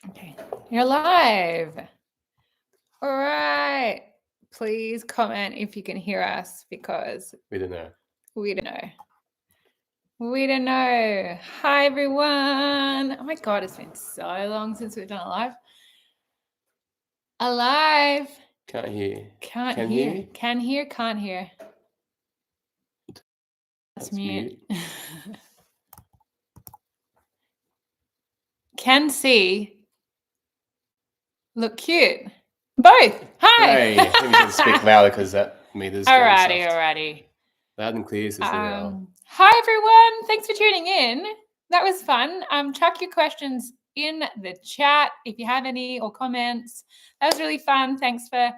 Okay, you're live. All right. Please comment if you can hear us because We don't know. we don't know. We don't know. Hi, everyone. Oh my God, it's been so long since we've done a live. Alive. Can't hear. Can't Can hear. hear? Can hear. Can't hear. That's That's mute. mute. Can see. Look cute. Both. Hi. Hey, maybe you should speak louder because that meter's getting Alrighty, soft. alrighty. Loud and clear, Cecilia. Hi everyone. Thanks for tuning in. That was fun. Chuck your questions in the chat if you have any or comments. That was really fun. Thanks for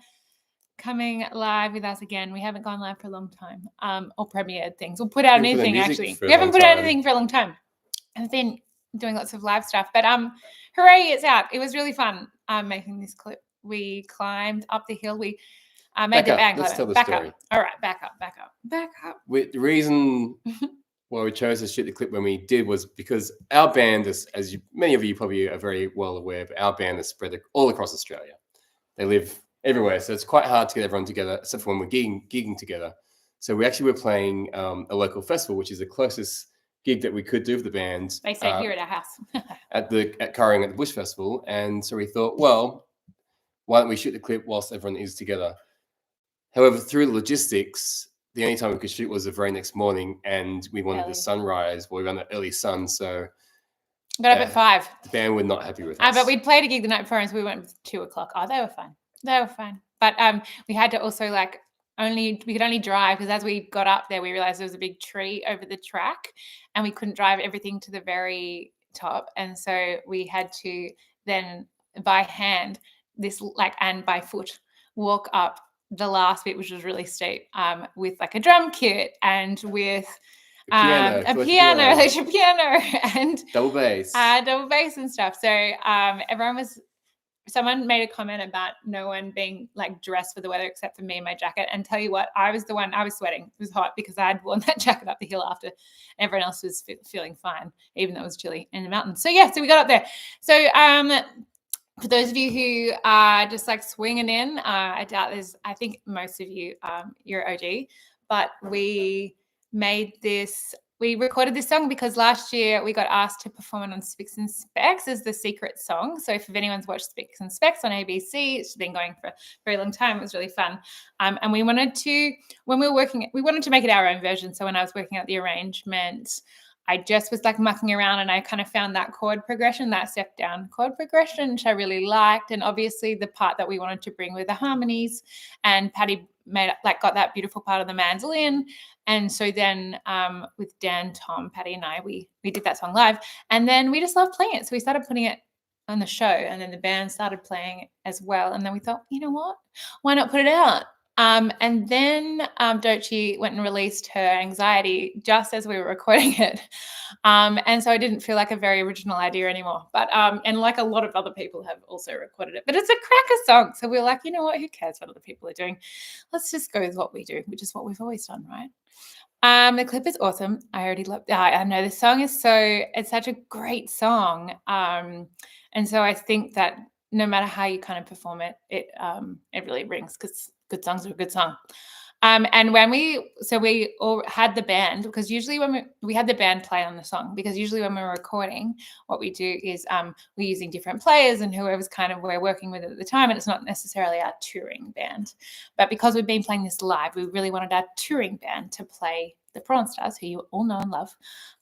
coming live with us again. We haven't gone live for a long time. Or premiered things. We'll put out We haven't put anything music actually. for a We haven't long put out time. anything for a long time. I've been doing lots of live stuff, but hooray, it's out. It was really fun making this clip. We climbed up the hill. We made Back the up. band Let's climb. tell the Back story. up. All right, back up. The reason why we chose to shoot the clip when we did was because our band is, many of you probably are very well aware, but our band is spread all across Australia. They live everywhere, so it's quite hard to get everyone together, except for when we're gigging together. So we actually were playing a local festival, which is the closest gig that we could do for the band. They say here at our house. at Currying at the Bush Festival, and so we thought, well, why don't we shoot the clip whilst everyone is together? However, through the logistics, the only time we could shoot was the very next morning, and we wanted the sunrise. Well, we ran the early sun, so got up at 5. The band were not happy with us. But we'd played a gig the night before, and so we went at 2 o'clock. Oh, they were fine. But we had to also we could only drive because as we got up there, we realized there was a big tree over the track, and we couldn't drive everything to the very top, and so we had to then by hand and by foot walk up the last bit, which was really steep, with a drum kit and with electric piano and double bass and stuff. So someone made a comment about no one being dressed for the weather except for me and my jacket. And tell you what, I was sweating. It was hot because I had worn that jacket up the hill after everyone else was feeling fine, even though it was chilly in the mountains. So yeah, so we got up there. So for those of you who are just swinging in, I doubt I think most of you, you're OG, but we recorded this song because last year we got asked to perform it on Spicks and Specs as the secret song. So if anyone's watched Spicks and Specs on ABC, it's been going for a very long time. It was really fun. And we wanted to, when we were working, we wanted to make it our own version. So when I was working out the arrangement, I just was mucking around and I kind of found that chord progression, that step down chord progression, which I really liked. And obviously the part that we wanted to bring with the harmonies, and Patty got that beautiful part of the mandolin. And so then with Dan, Tom, Patty and I, we did that song live, and then we just loved playing it. So we started putting it on the show, and then the band started playing it as well. And then we thought, you know what, why not put it out? And then Dochi went and released her Anxiety just as we were recording it. And so I didn't feel like a very original idea anymore. But and a lot of other people have also recorded it. But it's a cracker song. So we were like, you know what, who cares what other people are doing? Let's just go with what we do, which is what we've always done, right? The clip is awesome. I already love it. I know the song is it's such a great song. And so I think that no matter how you kind of perform it, it really rings because good songs are a good song. And when we all had the band, because usually when we had the band play on the song, because usually when we're recording, what we do is we're using different players and whoever's kind of we're working with at the time, and it's not necessarily our touring band. But because we've been playing this live, we really wanted our touring band to play the Prawn Stars, who you all know and love.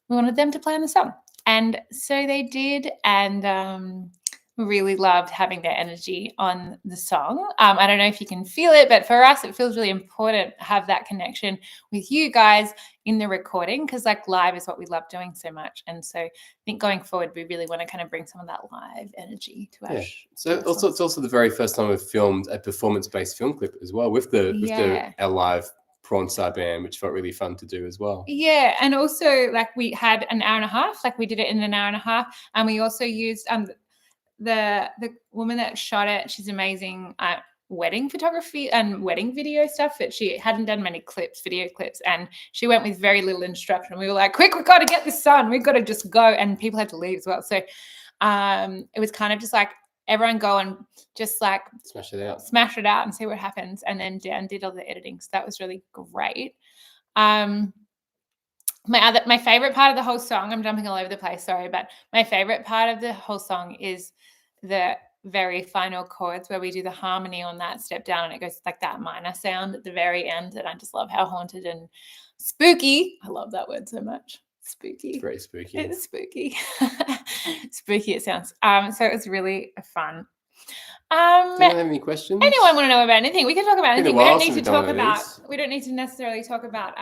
We wanted them to play on the song. And so they did, and really loved having their energy on the song. I don't know if you can feel it, but for us, it feels really important to have that connection with you guys in the recording, because live is what we love doing so much. And so I think going forward, we really want to kind of bring some of that live energy to our So it's also the very first time we've filmed a performance-based film clip as well with our live Prawn Star band, which felt really fun to do as well. Yeah, and also we had an hour and a half, we did it in an hour and a half, and we also used the woman that shot it. She's amazing at wedding photography and wedding video stuff, but she hadn't done many video clips, and she went with very little instruction. We were like, quick, we've got to get this done. We've got to just go, and people had to leave as well. So it was kind of just like everyone go and just like Smash it out. smash it out and see what happens. And then Dan did all the editing. So that was really great. My favorite part of the whole song, I'm jumping all over the place, sorry, but my favorite part of the whole song is the very final chords where we do the harmony on that step down, and it goes like that minor sound at the very end. And I just love how haunted and spooky. I love that word so much. Spooky. It's very spooky. It's spooky. Spooky it sounds. So it was really fun. Do you have any questions? Anyone want to know about anything? We can talk about anything. We don't need to talk about. We don't need to necessarily talk about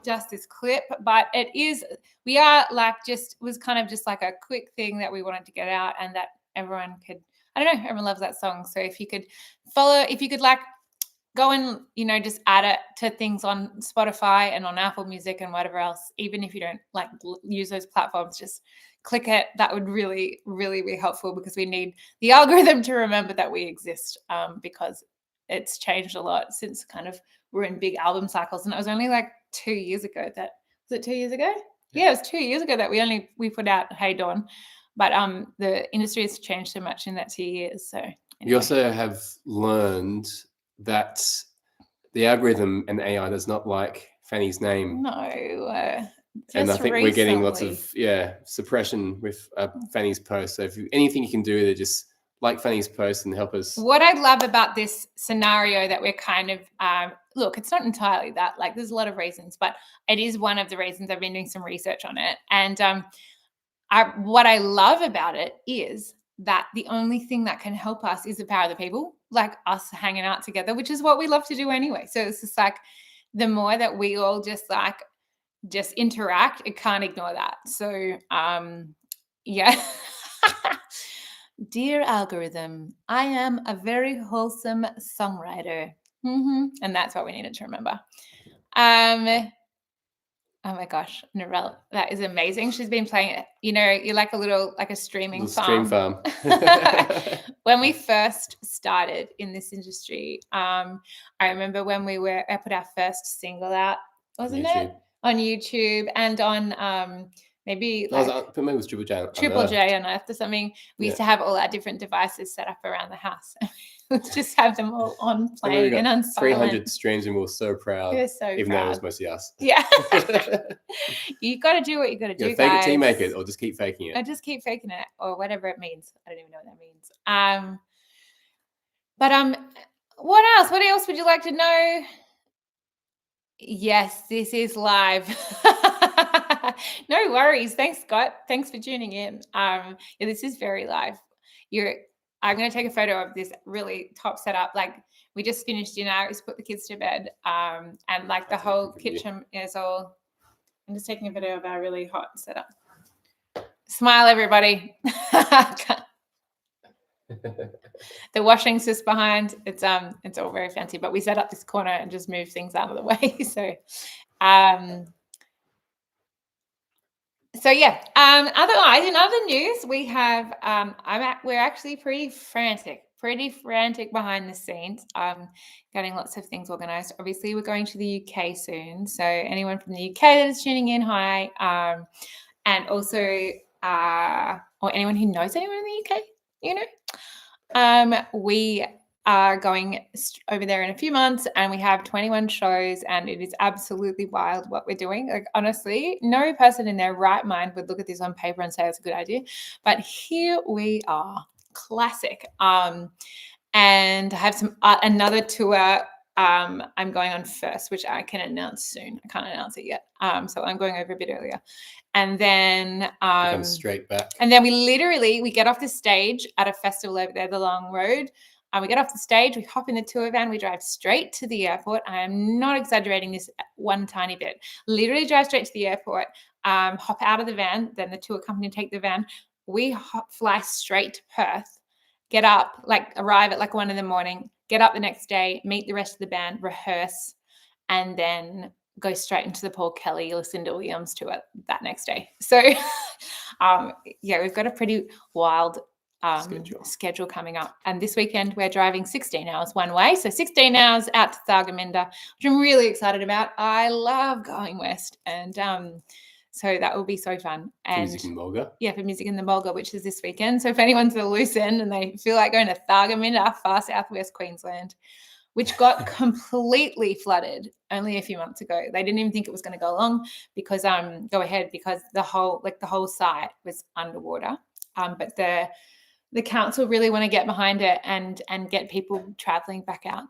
just this clip, but we are like just was kind of just like a quick thing that we wanted to get out, and that everyone could. I don't know. Everyone loves that song, so if you could like go and just add it to things on Spotify and on Apple Music and whatever else, even if you don't like use those platforms, just click it. That would really, really be helpful, because we need the algorithm to remember that we exist, because it's changed a lot since kind of we're in big album cycles. And it was only like 2 years ago was it 2 years ago? Yeah, it was 2 years ago that we put out Hey Dawn. But the industry has changed so much in that 2 years. So anyway. You also have learned that the algorithm and AI does not like Fanny's name. No. And I think we're getting lots of suppression with Fanny's post. So if anything you can do to just like Fanny's post and help us. What I love about this scenario that we're kind of look, it's not entirely that, like there's a lot of reasons, but it is one of the reasons. I've been doing some research on it, and what I love about it is that the only thing that can help us is the power of the people, like us hanging out together, which is what we love to do anyway. So it's just like the more that we all just interact, it can't ignore that. So yeah. Dear algorithm, I am a very wholesome songwriter. And that's what we needed to remember. Oh my gosh, Narelle, that is amazing. She's been playing it. You're like a streaming farm. Stream farm. When we first started in this industry, I remember when I put our first single out, wasn't it? On YouTube and on maybe like it was Triple J. Triple J Unearthed or something. We used to have all our different devices set up around the house. We'd just have them all on playing and on 300 streams, and we were so proud. We were so even proud. though it was mostly us. Yeah. You got to do what you got to do, fake guys. it till you make it, or just keep faking it. Or just keep faking it, or whatever it means. I don't even know what that means. But what else? What else would you like to know? Yes, this is live. No worries. Thanks, Scott. Thanks for tuning in. Yeah, this is very live. I'm going to take a photo of this really top setup. Like we just finished dinner. We put the kids to bed, and like the whole kitchen is all. I'm just taking a photo of our really hot setup. Smile, everybody. The washing's just behind. It's all very fancy, but we set up this corner and just move things out of the way. So yeah. Otherwise, in other news, we have we're actually pretty frantic behind the scenes. Getting lots of things organized. Obviously, we're going to the UK soon. So anyone from the UK that is tuning in, hi. And also, or anyone who knows anyone in the UK, we are going over there in a few months, and we have 21 shows, and it is absolutely wild what we're doing. Like honestly, no person in their right mind would look at this on paper and say it's a good idea, but here we are. Classic. And I have another tour I'm going on first, which I can announce soon. I can't announce it yet. So I'm going over a bit earlier. And then come straight back. And then we get off the stage at a festival over there, the Long Road. We get off the stage, we hop in the tour van, we drive straight to the airport. I am not exaggerating this one tiny bit. Literally drive straight to the airport, hop out of the van, then the tour company take the van. We fly straight to Perth, get up, arrive at 1 a.m, get up the next day, meet the rest of the band, rehearse, and then go straight into the Paul Kelly, Lucinda Williams tour that next day. So, yeah, we've got a pretty wild schedule coming up. And this weekend, we're driving 16 hours one way. So 16 hours out to Thargomindah, which I'm really excited about. I love going west. And So that will be so fun. And Music in Mulga. yeah, for Music in the Mulga, which is this weekend. So if anyone's at a loose end and they feel like going to Thargomindah, far southwest Queensland, which got completely flooded only a few months ago. They didn't even think it was going to go along because because the whole site was underwater. But the council really want to get behind it and get people traveling back out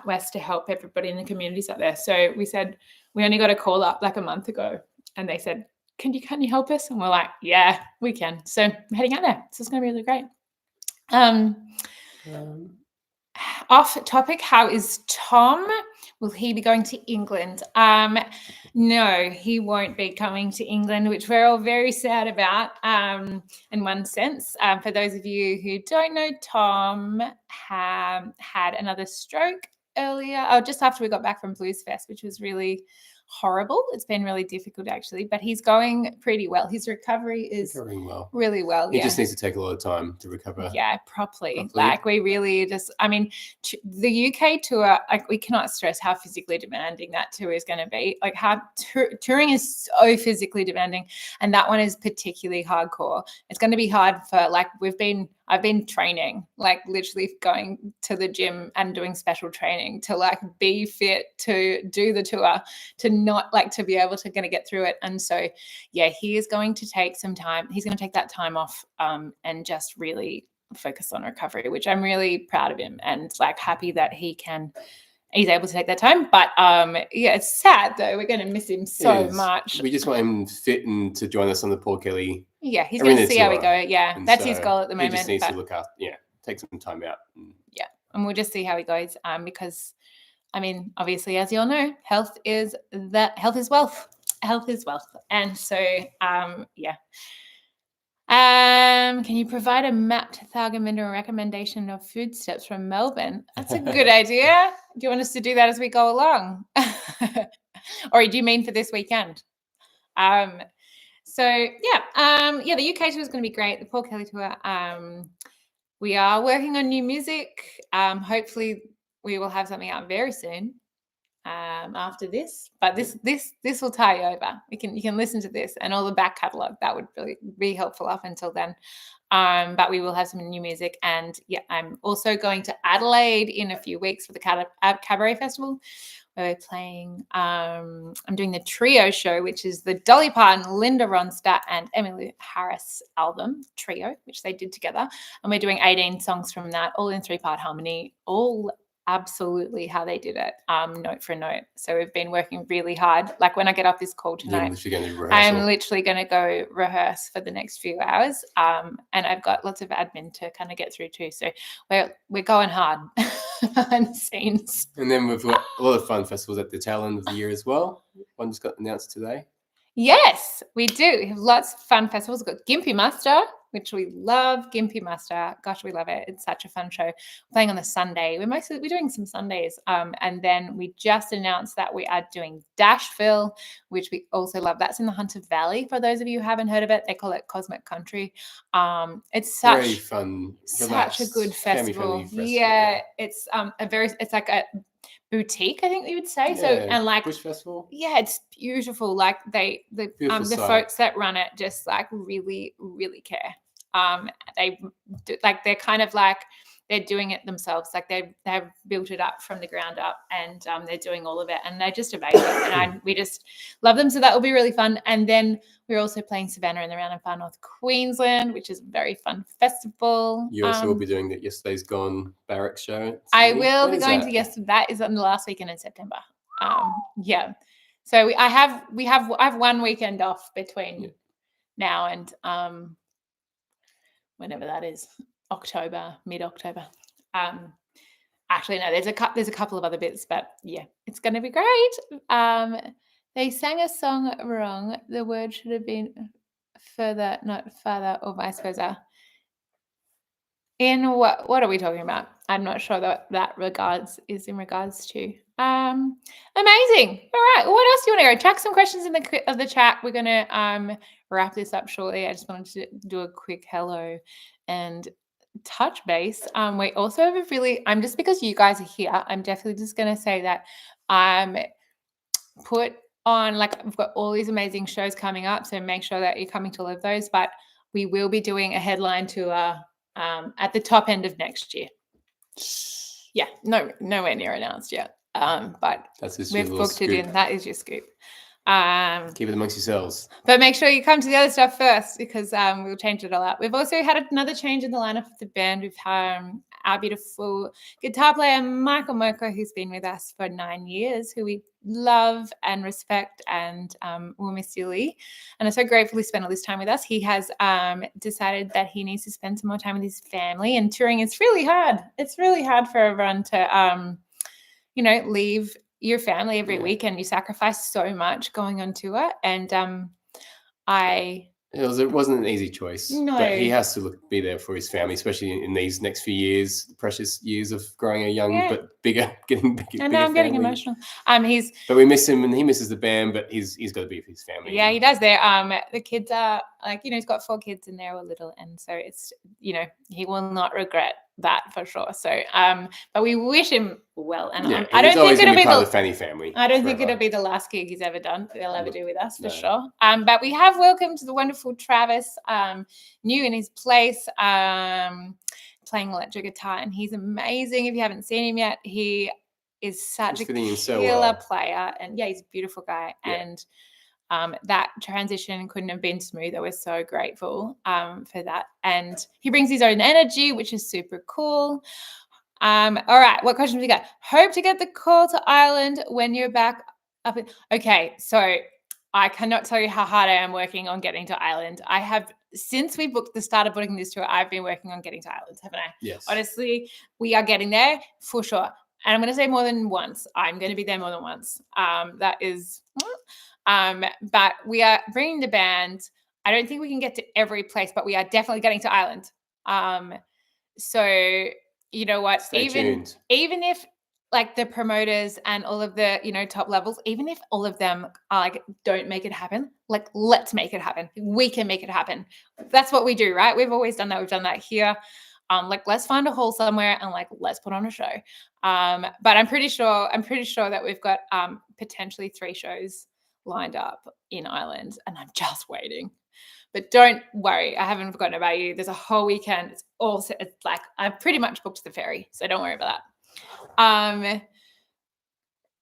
west to help everybody in the communities up there. So we said we only got a call up like a month ago, and they said, "Can you help us?" And we're like, "Yeah, we can." So we're heading out there. So it's going to be really great. Off topic, how is Tom? Will he be going to England? No, he won't be coming to England, which we're all very sad about in one sense. For those of you who don't know, Tom had another stroke earlier, just after we got back from Blues Fest, which was really horrible. It's been really difficult actually, but he's going pretty well. His recovery is really well. He just needs to take a lot of time to recover. Yeah, properly. Like we really just, I mean, the UK tour, like we cannot stress how physically demanding that tour is going to be. Like how touring is so physically demanding, and that one is particularly hardcore. It's going to be hard for like I've been training, like literally going to the gym and doing special training to like be fit to do the tour, to not like to be able to get through it. And so, yeah, he is going to take some time. He's going to take that time off and just really focus on recovery, which I'm really proud of him and like happy that he's able to take that time. But yeah, it's sad though. We're going to miss him so much. We just want him fit and to join us on the Paul Kelly. Yeah, he's going to see how we go. Yeah, and that's his goal at the moment. He just needs to look after, take some time out. Yeah, and we'll just see how he goes. Because, I mean, obviously, as you all know, health is wealth. Health is wealth, and so yeah. Can you provide a map to Thargomindah recommendation of food steps from Melbourne? That's a good idea. Do you want us to do that as we go along? Or do you mean for this weekend? So yeah, the UK tour is going to be great. The Paul Kelly tour. We are working on new music. Hopefully we will have something out very soon. After this, but this will tie you over. You can listen to this and all the back catalogue. That would really be helpful up until then. But we will have some new music, and yeah, I'm also going to Adelaide in a few weeks for the Cabaret Festival, where we're playing. I'm doing the trio show, which is the Dolly Parton, Linda Ronstadt, and Emmylou Harris album trio, which they did together, and we're doing 18 songs from that, all in 3-part harmony, all absolutely how they did it, note for note. So we've been working really hard. Like when I get off this call tonight, I'm literally going to go rehearse for the next few hours. And I've got lots of admin to kind of get through too. So we're going hard behind the scenes. And then we've got a lot of fun festivals at the tail end of the year as well. One just got announced today. Yes, we do. We have lots of fun festivals. We've got Gympie Muster, which we love. Gympie Muster, gosh, we love it. It's such a fun show. We're playing on the Sunday. We're doing some Sundays. And then we just announced that we are doing Dashville, which we also love. That's in the Hunter Valley. For those of you who haven't heard of it, they call it Cosmic Country. It's such very fun, such a good festival. Yeah, it's it's like a boutique, I think we would say. So and like Bush Festival. Yeah, it's beautiful. Like the folks that run it just like really, really care. They do, like they're kind of like they're doing it themselves. Like they've built it up from the ground up, and they're doing all of it, and they're just amazing. And we just love them. So that will be really fun. And then we're also playing Savannah in the Round and Far North Queensland, which is a very fun festival. You also will be doing the Yesterday's Gone Barrack show. I will be going to Yesterday. That is on the last weekend in September. Yeah. So I have one weekend off between now and whenever that is, mid-October. Actually, no, there's a couple of other bits, but yeah, it's going to be great. They sang a song wrong. The word should have been further, not father, or vice versa. In what are we talking about? I'm not sure that is in regards to. Amazing. All right. What else do you want to go? Chuck some questions in the chat. We're gonna wrap this up shortly. I just wanted to do a quick hello and touch base. We also have just because you guys are here, I'm definitely just gonna say that put on, like, we've got all these amazing shows coming up, so make sure that you're coming to all of those. But we will be doing a headline tour at the top end of next year. Yeah, nowhere near announced yet. But That's just we've your little booked scoop. it in. That is your scoop. Keep it amongst yourselves. But make sure you come to the other stuff first, because we'll change it all up. We've also had another change in the lineup of the band. We've had our beautiful guitar player, Michael Moko, who's been with us for 9 years, who we love and respect and will miss dearly. And I'm so grateful he spent all this time with us. He has decided that he needs to spend some more time with his family, and touring is really hard. It's really hard for everyone to, leave your family every weekend. You sacrifice so much going on tour, and it wasn't an easy choice. No. But he has to be there for his family, especially in these next few years, the precious years of growing a young but getting bigger. I know, I'm getting emotional. But we miss him, and he misses the band, but he's got to be for his family. Yeah, he does. There, the kids are like, he's got 4 kids and they're all little, and so it's, he will not regret that for sure. So, but we wish him well, and I don't think it'll be part of the Fanny family. I don't think it'll be the last gig he's ever done. They'll ever do with us for sure. But we have welcomed the wonderful Travis, new in his place, playing electric guitar, and he's amazing. If you haven't seen him yet, he is such a killer player, and he's a beautiful guy. And that transition couldn't have been smoother. We're so grateful for that, and he brings his own energy, which is super cool. All right, what questions we got? Hope to get the call to Ireland when you're back up. Okay, so I cannot tell you how hard I am working on getting to Ireland. I have, since we started booking this tour, I've been working on getting to Ireland, haven't I? Yes. Honestly, we are getting there for sure. And I'm going to say more than once. I'm going to be there more than once. That is, but we are bringing the band. I don't think we can get to every place, but we are definitely getting to Ireland. So you know what? Stay tuned. Even if like the promoters and all of the top levels, even if all of them are like don't make it happen, like let's make it happen. We can make it happen. That's what we do, right? We've always done that. We've done that here. Like let's find a hall somewhere and like let's put on a show. But I'm pretty sure that we've got potentially 3 shows lined up in Ireland, and I'm just waiting. But don't worry, I haven't forgotten about you. There's a whole weekend. It's like I've pretty much booked the ferry, so don't worry about that.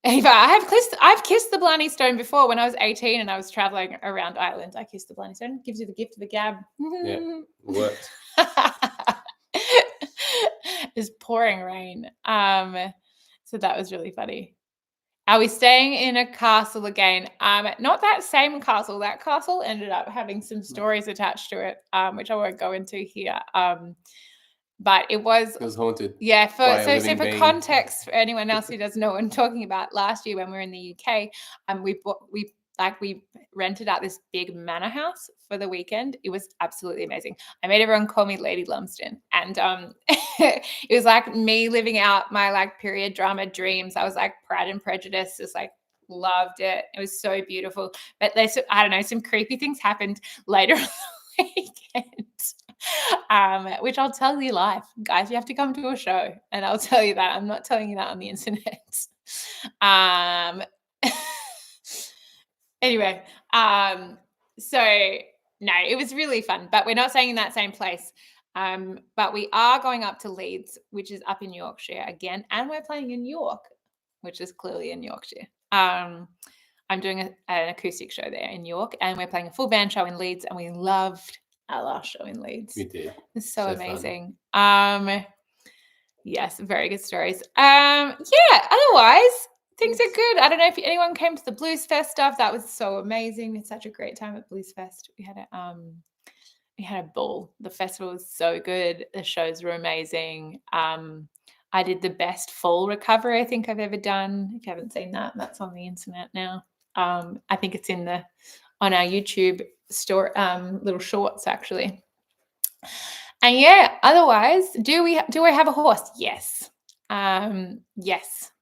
Ava, I've kissed the Blarney Stone before when I was 18 and I was traveling around Ireland. I kissed the Blarney Stone. Gives you the gift of the gab. Yeah, worked. It's pouring rain. So that was really funny. Are we staying in a castle again? Not that same castle. That castle ended up having some stories attached to it, which I won't go into here. But it was haunted. Yeah. For context, for anyone else who doesn't know what I'm talking about, last year when we were in the UK, we rented out this big manor house for the weekend. It was absolutely amazing. I made everyone call me Lady Lumsden, and it was like me living out my like period drama dreams. I was like Pride and Prejudice, just like loved it. It was so beautiful. But I don't know, some creepy things happened later on the weekend. Which I'll tell you live. Guys, you have to come to a show and I'll tell you that. I'm not telling you that on the internet. Anyway, so no, it was really fun, but we're not staying in that same place. But we are going up to Leeds, which is up in Yorkshire again, and we're playing in York, which is clearly in Yorkshire. I'm doing an acoustic show there in York, and we're playing a full band show in Leeds, and we loved our last show in Leeds. We did. It's so amazing. Fun. Yes, very good stories. Otherwise, things are good. I don't know if anyone came to the Blues Fest stuff. That was so amazing. We had such a great time at Blues Fest. We had a ball. The festival was so good. The shows were amazing. I did the best fall recovery I think I've ever done. If you haven't seen that, that's on the internet now. I think it's on our YouTube store, little shorts actually. And yeah, otherwise, do I have a horse? Yes. Yes.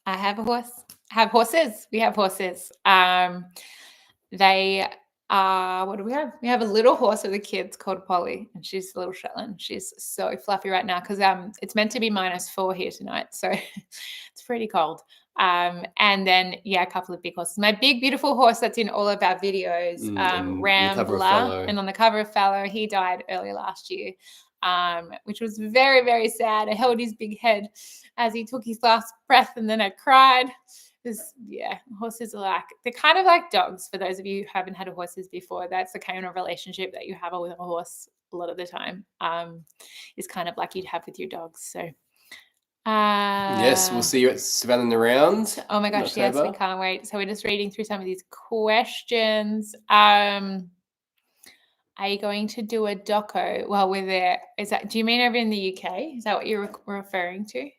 I have a horse. I have horses. We have horses. They are, what do we have? We have a little horse with the kids called Polly, and she's a little Shetland. She's so fluffy right now because it's meant to be -4 here tonight, so it's pretty cold. And then, a couple of big horses. My big, beautiful horse that's in all of our videos, Rambler, and on the cover of Fallow, he died early last year, which was very, very sad. I held his big head as he took his last breath, and then I cried. Horses are they're kind of like dogs. For those of you who haven't had horses before, that's the kind of relationship that you have with a horse a lot of the time. Is kind of like you'd have with your dogs. So yes, we'll see you at Savannah Round. Oh my gosh, yes, we can't wait. So we're just reading through some of these questions. Are you going to do a doco while we're there? Do you mean over in the UK? Is that what you're referring to?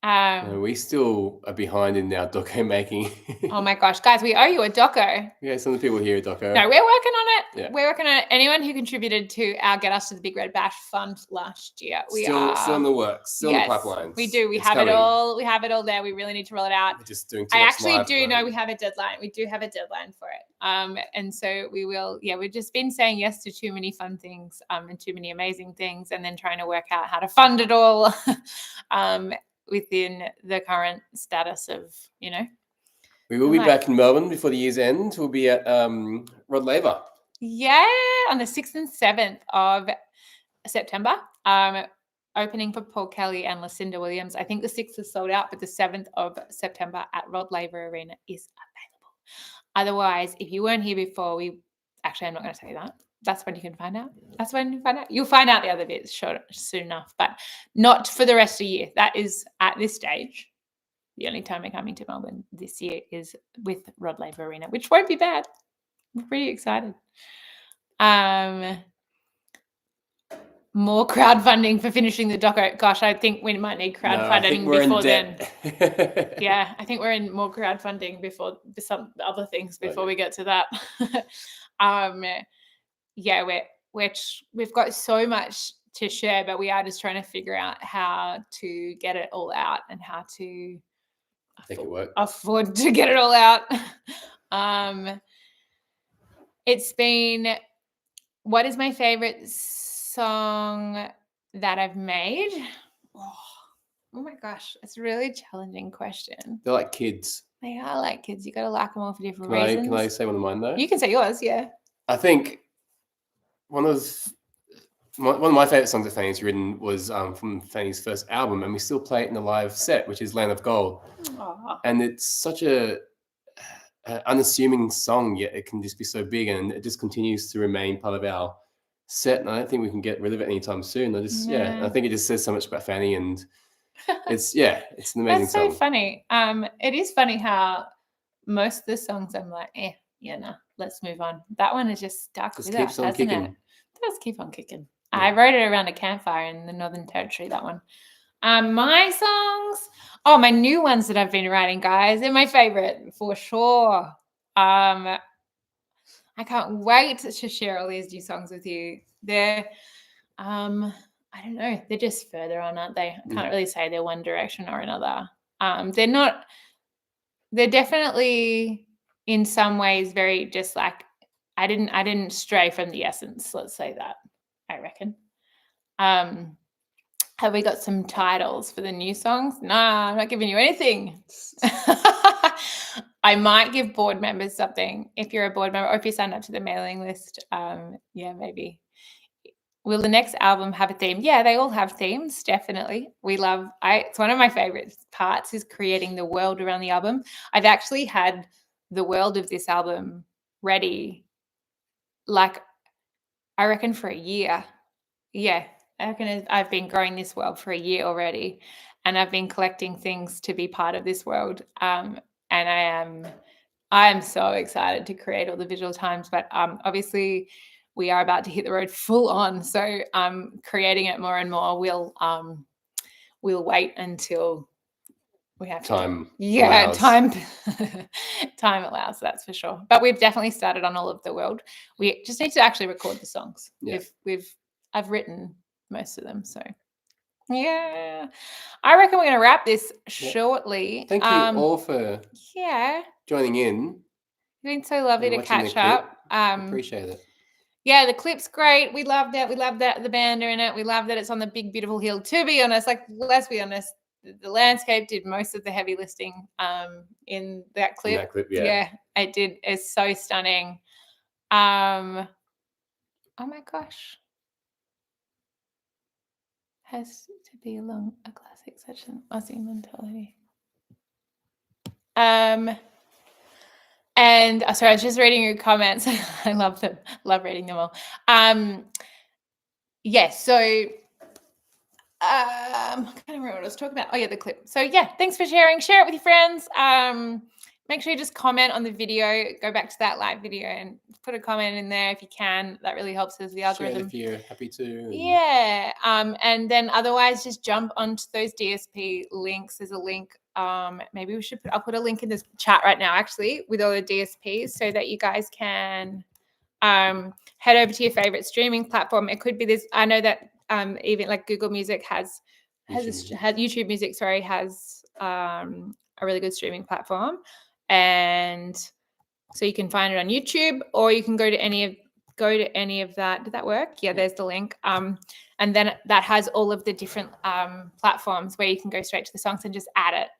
No, we still are behind in our doco making. Oh my gosh, guys, we owe you a doco. Yeah, some of the people here are doco. No, we're working on it. Yeah. We're working on it. Anyone who contributed to our Get Us to the Big Red Bash fund last year, still in the works, still in the pipelines. We do. We have it all. We have it all there. We really need to roll it out. We're just doing too I much actually do know we have a deadline. We do have a deadline for it. And so we will. Yeah, we've just been saying yes to too many fun things, and too many amazing things, and then trying to work out how to fund it all. Within the current status of, We will be back in Melbourne before the year's end. We'll be at Rod Laver. Yeah, on the 6th and 7th of September. Opening for Paul Kelly and Lucinda Williams. I think the 6th is sold out, but the 7th of September at Rod Laver Arena is available. Otherwise, if you weren't here before, I'm not going to tell you that. That's when you can find out. You'll find out the other bits soon enough, but not for the rest of the year. That is, at this stage, the only time we're coming to Melbourne this year is with Rod Laver Arena, which won't be bad. I'm pretty excited. More crowdfunding for finishing the doco. Gosh, I think we might need crowdfunding before then. Yeah, I think we're in more crowdfunding before some other things before we get to that. We've got so much to share, but we are just trying to figure out how to get it all out and how to afford to get it all out. It's been, what is my favorite song that I've made? Oh my gosh, it's a really challenging question. They're like kids. They are like kids. You got to like them all for different reasons. Can I say one of mine though? You can say yours, yeah. I think one of my favorite songs that Fanny's written was from Fanny's first album, and we still play it in the live set, which is Land of Gold. Aww. And it's such a unassuming song, yet it can just be so big, and it just continues to remain part of our set. And I don't think we can get rid of it anytime soon. I think it just says so much about Fanny, and it's an amazing song. That's so funny. It is funny how most of the songs I'm like, let's move on. That one is just stuck with us, hasn't kicking. It does keep on kicking. Yeah. I wrote it around a campfire in the Northern Territory, that one. My songs, my new ones that I've been writing, guys, they're my favorite for sure. I can't wait to share all these new songs with you. They're, I don't know, they're just further on, aren't they? I can't really say they're one direction or another. They're definitely in some ways very just like, I didn't stray from the essence, let's say that, I reckon. Have we got some titles for the new songs? Nah, I'm not giving you anything. I might give board members something if you're a board member or if you sign up to the mailing list. Maybe. Will the next album have a theme? Yeah, they all have themes, definitely. It's one of my favorite parts is creating the world around the album. I've actually had the world of this album ready, I reckon for a year. Yeah, I reckon I've been growing this world for a year already, and I've been collecting things to be part of this world. And I am so excited to create all the visual times, but obviously we are about to hit the road full on. So creating it more and more. We'll wait until we have time. Yeah, time allows, that's for sure. But we've definitely started on all of the world. We just need to actually record the songs. Yeah. I've written most of them, so yeah. I reckon we're going to wrap this shortly. Thank you all for joining in. It's been so lovely to catch up. Appreciate it. Yeah, the clip's great. We love that. We love that the band are in it. We love that it's on the big, beautiful hill. To be honest, let's be honest, the landscape did most of the heavy lifting in that clip. In that clip, yeah. Yeah, it did. It's so stunning. Oh my gosh. Has to be along a classic such an Aussie mentality. And sorry, I was just reading your comments. I love them. Love reading them all. Yes, so I can't remember what I was talking about. Oh yeah, the clip. So yeah, thanks for sharing. Share it with your friends. Make sure you just comment on the video. Go back to that live video and put a comment in there if you can. That really helps with the algorithm. Share if you're happy to. Yeah. And then otherwise, just jump onto those DSP links. There's a link. Maybe we should I'll put a link in this chat right now, actually, with all the DSPs, so that you guys can head over to your favorite streaming platform. It could be this. I know that even like Google Music has YouTube Music. Sorry, has a really good streaming platform, and so you can find it on YouTube, or you can go to any of that. Did that work? Yeah, there's the link. And then that has all of the different platforms where you can go straight to the songs and just add it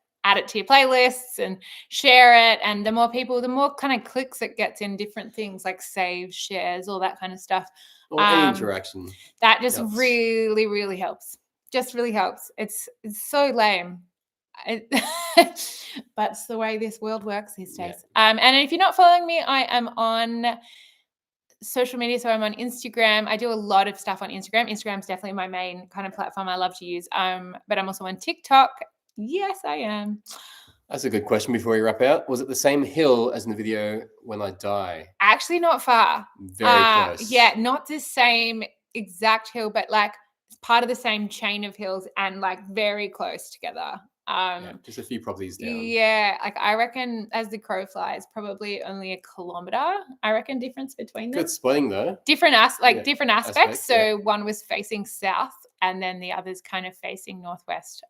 to your playlists and share it. And the more people, the more kind of clicks it gets in different things like saves, shares, all that kind of stuff. Or any interaction. That just really, really helps. Just really helps. It's so lame. But it's the way this world works these days. Yeah. And if you're not following me, I am on social media. So I'm on Instagram. I do a lot of stuff on Instagram. Instagram's definitely my main kind of platform I love to use. But I'm also on TikTok. Yes, I am. That's a good question before we wrap out. Was it the same hill as in the video When I Die? Actually, not far. Very close. Yeah, not the same exact hill, but like part of the same chain of hills and like very close together. Just a few properties down. Yeah, like I reckon as the crow flies, probably only a kilometer. I reckon difference between them. Good splitting though. Different aspects. So one was facing south, and then the other's kind of facing northwest.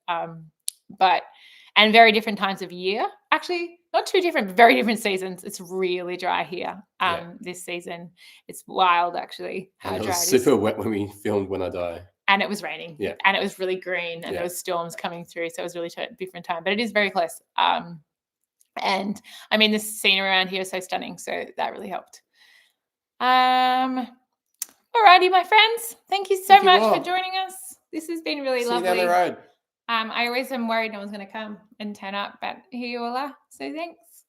And very different times of year. Actually, not too different, but very different seasons. It's really dry here. This season, it's wild actually. How dry it was super wet when we filmed When I Die. And it was raining, and it was really green, and there was storms coming through, so it was really different time. But it is very close. And I mean, the scenery around here is so stunning, so that really helped. Alrighty, my friends, thank you so much for joining us. This has been really lovely. See you down the road. I always am worried no one's going to come and turn up, but here you all are. So thanks.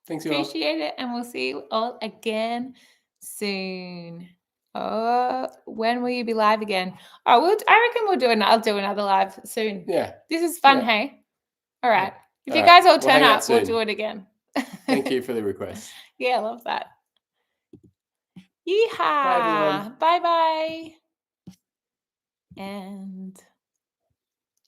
Thanks, you all. Appreciate it, and we'll see you all again soon. When will you be live again? I reckon I'll do another live soon. Yeah. This is fun, hey? All right. If you guys all turn up, we'll do it again. Thank you for the request. Yeah, I love that. Yeehaw. Bye, everyone. Bye-bye. And